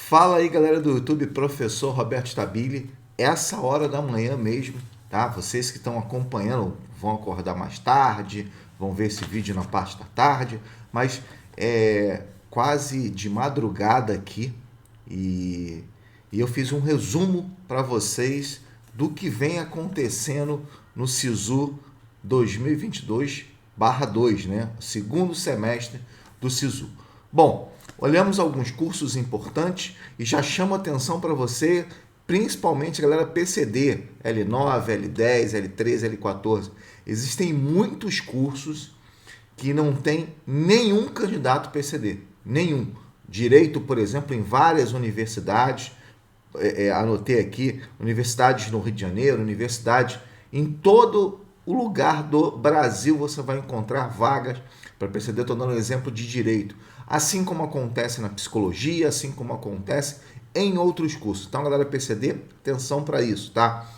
Fala aí, galera do YouTube, professor Roberto Stabile. Essa hora da manhã mesmo, tá? Vocês que estão acompanhando vão acordar mais tarde, vão ver esse vídeo na parte da tarde, mas é quase de madrugada aqui e, e eu fiz um resumo para vocês do que vem acontecendo no SISU 2022/2, né? Segundo semestre do SISU. Bom, olhamos alguns cursos importantes e já chamo atenção para você, principalmente a galera PCD, L9, L10, L13, L14. Existem muitos cursos que não tem nenhum candidato PCD, nenhum. Direito, por exemplo, em várias universidades, anotei aqui, universidades no Rio de Janeiro, universidades em todo o lugar do Brasil você vai encontrar vagas para PCD. Estou dando um exemplo de direito. Assim como acontece na psicologia, assim como acontece em outros cursos. Então, galera PCD, atenção para isso, tá?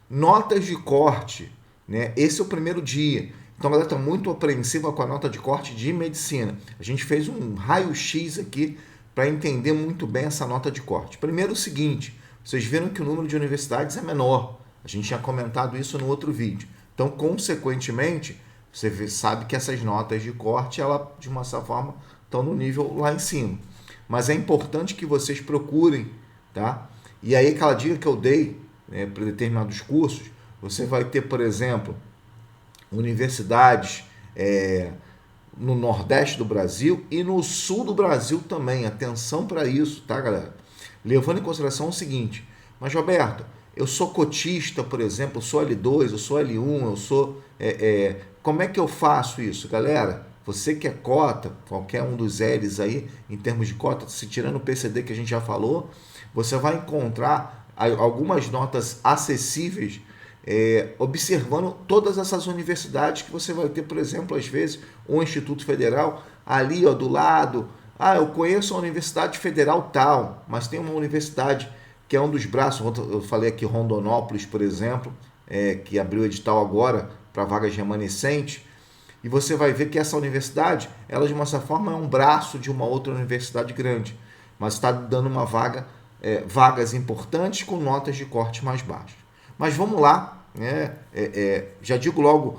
Notas de corte, né? Esse é o primeiro dia. Então, a galera está muito apreensiva com a nota de corte de medicina. A gente fez um raio-x aqui para entender muito bem essa nota de corte. Primeiro, o seguinte, vocês viram que o número de universidades é menor. A gente tinha comentado isso no outro vídeo. Então, consequentemente, você sabe que essas notas de corte, ela, de uma certa forma, estão no nível lá em cima. Mas é importante que vocês procurem, tá? E aí, aquela dica que eu dei, né, para determinados cursos, você vai ter, por exemplo, universidades no Nordeste do Brasil e no Sul do Brasil também. Atenção para isso, tá, galera? Levando em consideração o seguinte, mas Roberto, eu sou cotista, por exemplo, eu sou L2, eu sou L1, eu sou... como é que eu faço isso, galera? Você que é cota, qualquer um dos L's aí, em termos de cota, se tirando o PCD que a gente já falou, você vai encontrar algumas notas acessíveis observando todas essas universidades que você vai ter, por exemplo, às vezes, um Instituto Federal ali ó, do lado. Ah, eu conheço a Universidade Federal tal, mas tem uma universidade que é um dos braços, eu falei aqui Rondonópolis, por exemplo, que abriu edital agora para vagas remanescentes, e você vai ver que essa universidade, ela de uma certa forma é um braço de uma outra universidade grande, mas está dando uma vagas importantes com notas de corte mais baixas. Mas vamos lá, né? Já digo logo,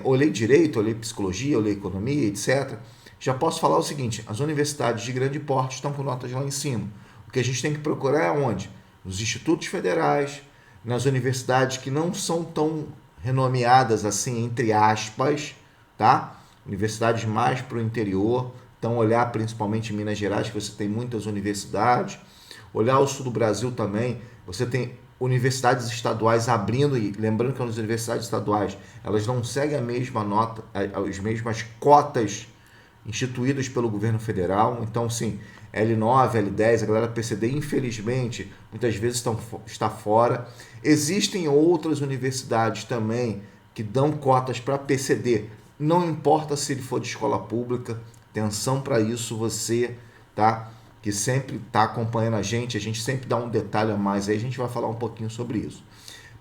olhei direito, olhei psicologia, olhei economia, etc. Já posso falar o seguinte, as universidades de grande porte estão com notas lá em cima. O que a gente tem que procurar é onde? Nos institutos federais, nas universidades que não são tão renomeadas assim, entre aspas, tá? Universidades mais para o interior, então olhar principalmente em Minas Gerais, que você tem muitas universidades, olhar o sul do Brasil também, você tem universidades estaduais abrindo, e lembrando que as universidades estaduais, elas não seguem a mesma nota, as mesmas cotas instituídas pelo governo federal, então sim, L9, L10, a galera PCD, infelizmente, muitas vezes está fora. Existem outras universidades também que dão cotas para PCD, não importa se ele for de escola pública, atenção para isso você, tá? Que sempre está acompanhando a gente sempre dá um detalhe a mais, aí a gente vai falar um pouquinho sobre isso.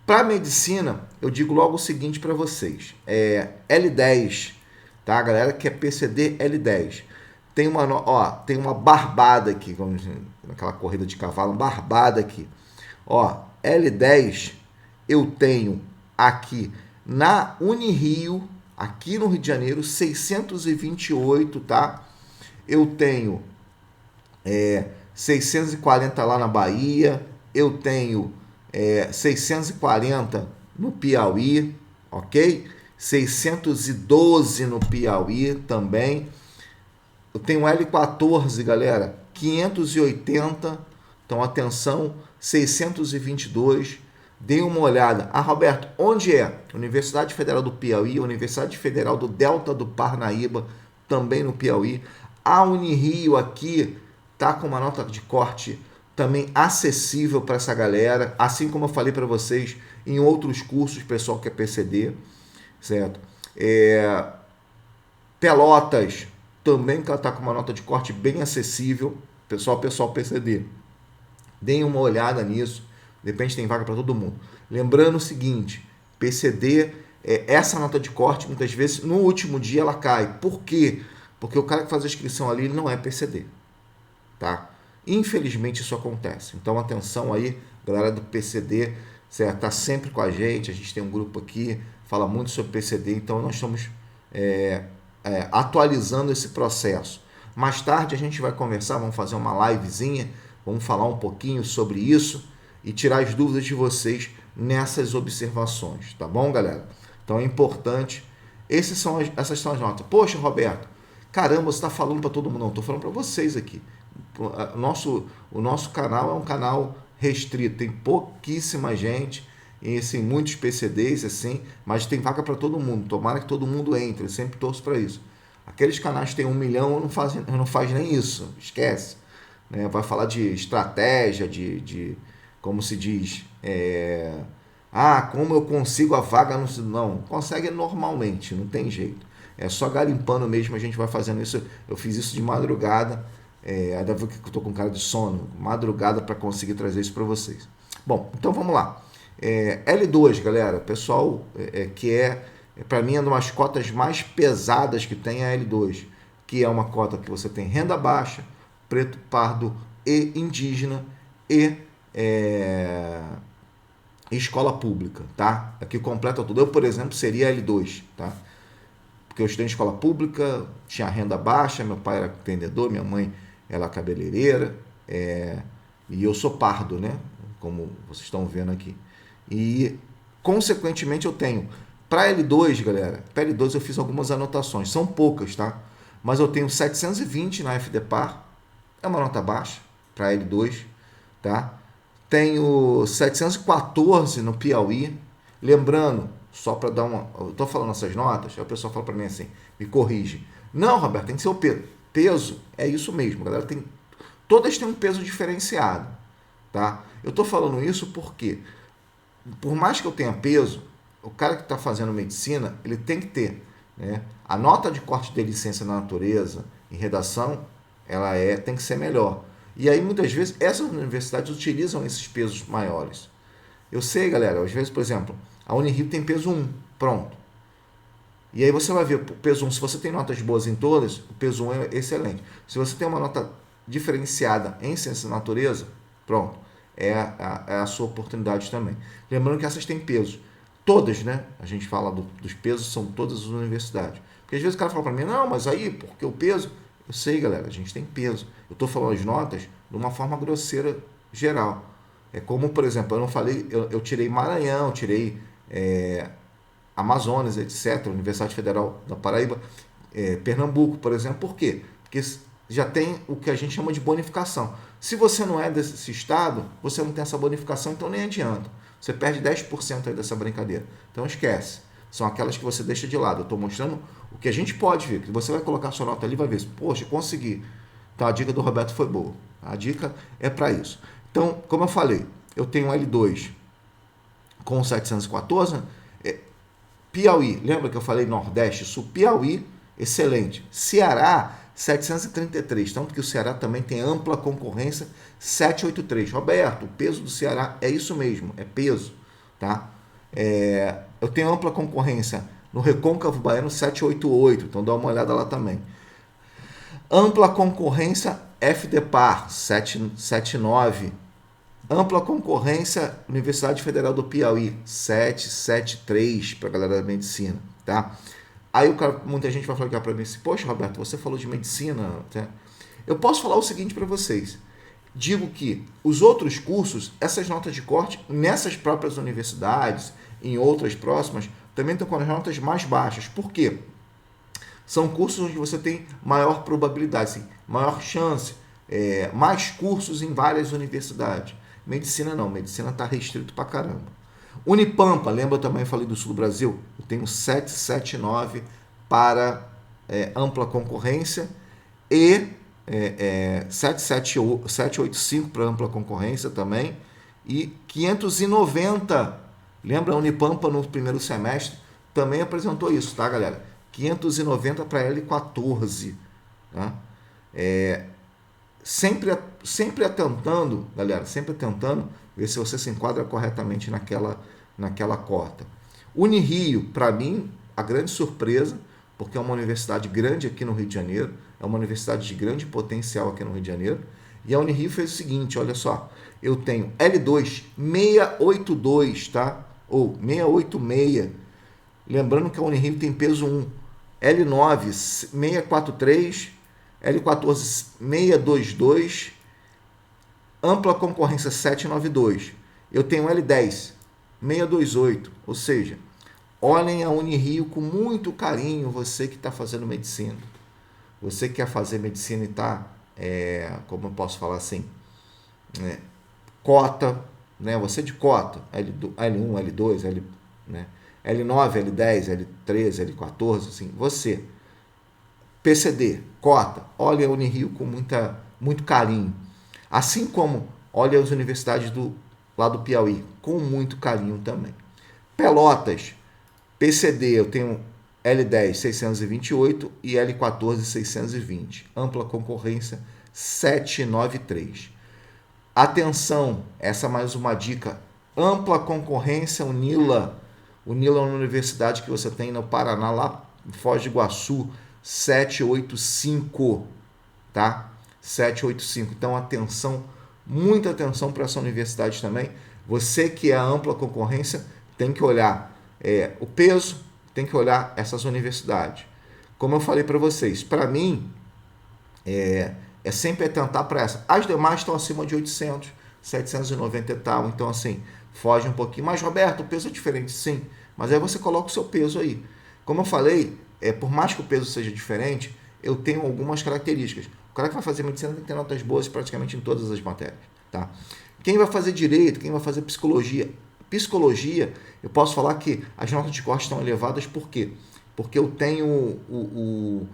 Para medicina, eu digo logo o seguinte para vocês, L10, tá? A galera que é PCD L10, tem uma barbada aqui, vamos naquela corrida de cavalo, uma barbada aqui. Ó, L10 eu tenho aqui na Unirio, aqui no Rio de Janeiro, 628, tá? Eu tenho 640 lá na Bahia, eu tenho 640 no Piauí, ok? 612 no Piauí também. Eu tenho L14, galera, 580, então atenção, 622. Dê uma olhada. Ah, Roberto, onde é? Universidade Federal do Piauí, Universidade Federal do Delta do Parnaíba, também no Piauí. A Unirio aqui tá com uma nota de corte também acessível para essa galera, assim como eu falei para vocês em outros cursos, pessoal que é PCD, certo? Pelotas também que ela tá com uma nota de corte bem acessível, pessoal PCD. Deem uma olhada nisso, de repente tem vaga para todo mundo. Lembrando o seguinte, PCD, essa nota de corte, muitas vezes, no último dia ela cai. Por quê? Porque o cara que faz a inscrição ali, ele não é PCD, tá? Infelizmente isso acontece. Então atenção aí, galera do PCD, certo? Tá sempre com a gente tem um grupo aqui, fala muito sobre PCD, então nós estamos atualizando esse processo. Mais tarde a gente vai conversar, vamos fazer uma livezinha, vamos falar um pouquinho sobre isso e tirar as dúvidas de vocês nessas observações, tá bom, galera? Então é importante. Essas são as notas. Poxa, Roberto, caramba, você está falando para todo mundo. Não, estou falando para vocês aqui. O nosso canal é um canal restrito, tem pouquíssima gente, e assim, muitos PCDs, assim, mas tem vaga para todo mundo. Tomara que todo mundo entre, eu sempre torço para isso. Aqueles canais que tem 1 milhão não faz nem isso, esquece. Né? Vai falar de estratégia, de como se diz, como eu consigo a vaga? Não, consegue normalmente, não tem jeito. É só garimpando mesmo, a gente vai fazendo isso. Eu fiz isso de madrugada, ainda vou que eu estou com cara de sono, madrugada para conseguir trazer isso para vocês. Bom, então vamos lá. L2, galera, pessoal, para mim, é uma das cotas mais pesadas que tem a L2, que é uma cota que você tem renda baixa, preto, pardo e indígena e escola pública, tá? Aqui completa tudo. Eu, por exemplo, seria L2, tá? Porque eu estudei em escola pública, tinha renda baixa, meu pai era vendedor, minha mãe era cabeleireira, e eu sou pardo, né? Como vocês estão vendo aqui. E, consequentemente, eu tenho... Para L2, galera, para L2 eu fiz algumas anotações, são poucas, tá? Mas eu tenho 720 na FDPAR, é uma nota baixa para L2, tá? Tenho 714 no Piauí, lembrando, só para dar uma... Eu estou falando essas notas, aí o pessoal fala para mim assim, me corrige. Não, Roberto, tem que ser o peso. Peso é isso mesmo, galera. Todas têm um peso diferenciado, tá? Eu estou falando isso porque, por mais que eu tenha peso, o cara que está fazendo medicina, ele tem que ter, né? A nota de corte de licença na natureza, em redação, tem que ser melhor. E aí, muitas vezes, essas universidades utilizam esses pesos maiores. Eu sei, galera, às vezes, por exemplo, a Unirio tem peso 1, pronto. E aí você vai ver, o peso 1, se você tem notas boas em todas, o peso 1 é excelente. Se você tem uma nota diferenciada em ciência da natureza, pronto, é a sua oportunidade também. Lembrando que essas têm peso. Todas, né? A gente fala dos pesos, são todas as universidades. Porque às vezes o cara fala para mim, não, mas aí, porque o peso... Eu sei, galera, a gente tem peso. Eu estou falando as notas de uma forma grosseira geral. É como, por exemplo, eu não falei, eu tirei Maranhão, tirei Amazonas, etc., Universidade Federal da Paraíba, Pernambuco, por exemplo. Por quê? Porque já tem o que a gente chama de bonificação. Se você não é desse estado, você não tem essa bonificação, então nem adianta. Você perde 10% aí dessa brincadeira. Então esquece. São aquelas que você deixa de lado. Eu estou mostrando o que a gente pode ver. Que você vai colocar sua nota ali e vai ver. Poxa, consegui. Então a dica do Roberto foi boa. A dica é para isso. Então, como eu falei, eu tenho um L2 com 714. Piauí, lembra que eu falei Nordeste, Sul? Piauí, excelente. Ceará, 733. Tanto que o Ceará também tem ampla concorrência, 783. Roberto, o peso do Ceará é isso mesmo, é peso, tá? Eu tenho ampla concorrência no Recôncavo Baiano, 788, então dá uma olhada lá também. Ampla concorrência FDPAR, 779. Ampla concorrência Universidade Federal do Piauí, 773 para a galera da medicina, tá? Aí muita gente vai falar para mim assim, poxa, Roberto, você falou de medicina, tá? Eu posso falar o seguinte para vocês. Digo que os outros cursos, essas notas de corte, nessas próprias universidades, em outras próximas, também estão com as notas mais baixas. Por quê? São cursos onde você tem maior probabilidade, assim, maior chance, mais cursos em várias universidades. Medicina não, medicina está restrito pra caramba. Unipampa, lembra eu também falei do Sul do Brasil? Eu tenho 779 para ampla concorrência e 785 para ampla concorrência também e 590. Lembra a Unipampa no primeiro semestre também apresentou isso, tá, galera? 590 para L14, tá? Sempre atentando, galera, sempre tentando ver se você se enquadra corretamente naquela cota. Unirio, para mim, a grande surpresa, porque é uma universidade grande aqui no Rio de Janeiro, é uma universidade de grande potencial aqui no Rio de Janeiro, E a Unirio fez o seguinte, olha só, eu tenho L2 682, tá? Ou 686. Lembrando que a Unirio tem peso 1. L9 643, L14 622, ampla concorrência 792. Eu tenho L10 628, ou seja, olhem a Unirio com muito carinho, você que está fazendo medicina. Você que quer fazer medicina e está, como eu posso falar assim, cota, né? Você de cota, L1, L2, né? L9, L10, L13, L14, assim, você. PCD, cota, olha a Unirio com muito carinho. Assim como olha as universidades lá do Piauí, com muito carinho também. Pelotas, PCD, eu tenho L10 628 e L14 620. Ampla concorrência 793. Atenção, essa mais uma dica. Ampla concorrência, Unila. Unila é uma universidade que você tem no Paraná, lá em Foz do Iguaçu, 785, tá? 785. Então, atenção, muita atenção para essa universidade também. Você que é a ampla concorrência, tem que olhar o peso, tem que olhar essas universidades. Como eu falei para vocês, para mim, é sempre atentar para essa. As demais estão acima de 800, 790 e tal. Então, assim, foge um pouquinho. Mas, Roberto, o peso é diferente, sim. Mas aí você coloca o seu peso aí. Como eu falei, por mais que o peso seja diferente, eu tenho algumas características. O cara que vai fazer medicina tem que ter notas boas praticamente em todas as matérias, tá? Quem vai fazer direito, quem vai fazer psicologia? Psicologia, eu posso falar que as notas de corte estão elevadas, por quê? Porque eu tenho o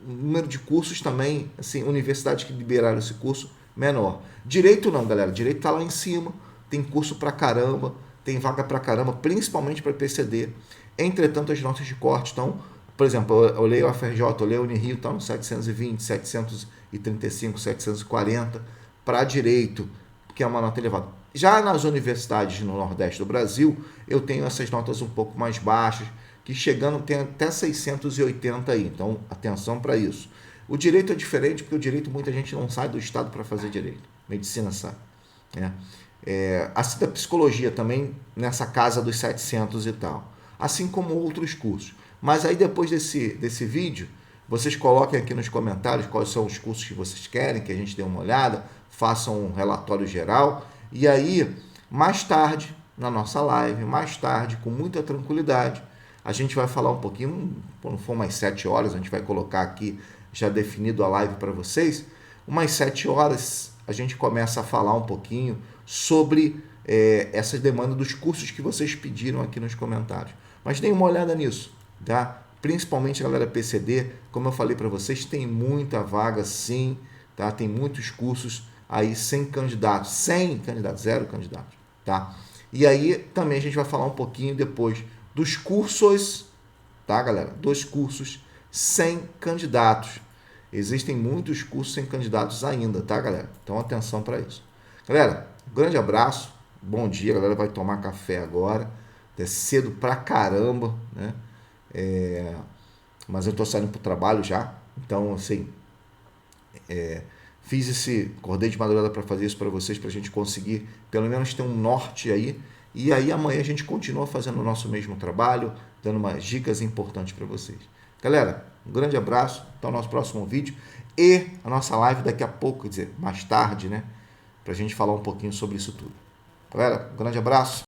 número de cursos também, assim, universidades que liberaram esse curso menor. Direito não, galera. Direito tá lá em cima, tem curso pra caramba, tem vaga pra caramba, principalmente para PCD. Entretanto, as notas de corte estão, por exemplo, eu leio a FRJ, eu leio a Unirio, está no 720, 735, 740 para direito, que é uma nota elevada. Já nas universidades no Nordeste do Brasil, eu tenho essas notas um pouco mais baixas, que chegando tem até 680 aí. Então, atenção para isso. O direito é diferente, porque o direito muita gente não sai do estado para fazer direito. Medicina sai. Né? Assim da psicologia também, nessa casa dos 700 e tal. Assim como outros cursos. Mas aí depois desse vídeo, vocês coloquem aqui nos comentários quais são os cursos que vocês querem, que a gente dê uma olhada, façam um relatório geral. E aí, mais tarde, na nossa live, mais tarde, com muita tranquilidade, a gente vai falar um pouquinho, quando for umas 7 horas, a gente vai colocar aqui já definido a live para vocês. Umas 7 horas a gente começa a falar um pouquinho sobre essas demandas dos cursos que vocês pediram aqui nos comentários. Mas deem uma olhada nisso, tá? Principalmente a galera PCD, como eu falei para vocês, tem muita vaga sim, tá? Tem muitos cursos aí sem candidatos, zero candidatos, tá? E aí também a gente vai falar um pouquinho depois dos cursos, tá, galera? Dos cursos sem candidatos. Existem muitos cursos sem candidatos ainda, tá, galera? Então atenção para isso. Galera, um grande abraço, bom dia, a galera vai tomar café agora. É cedo pra caramba, né? Mas eu tô saindo pro trabalho já, então assim, acordei de madrugada para fazer isso para vocês, pra gente conseguir pelo menos ter um norte aí, e aí amanhã a gente continua fazendo o nosso mesmo trabalho, dando umas dicas importantes para vocês. Galera, um grande abraço, até o nosso próximo vídeo e a nossa live daqui a pouco, quer dizer, mais tarde, né? Pra gente falar um pouquinho sobre isso tudo. Galera, um grande abraço.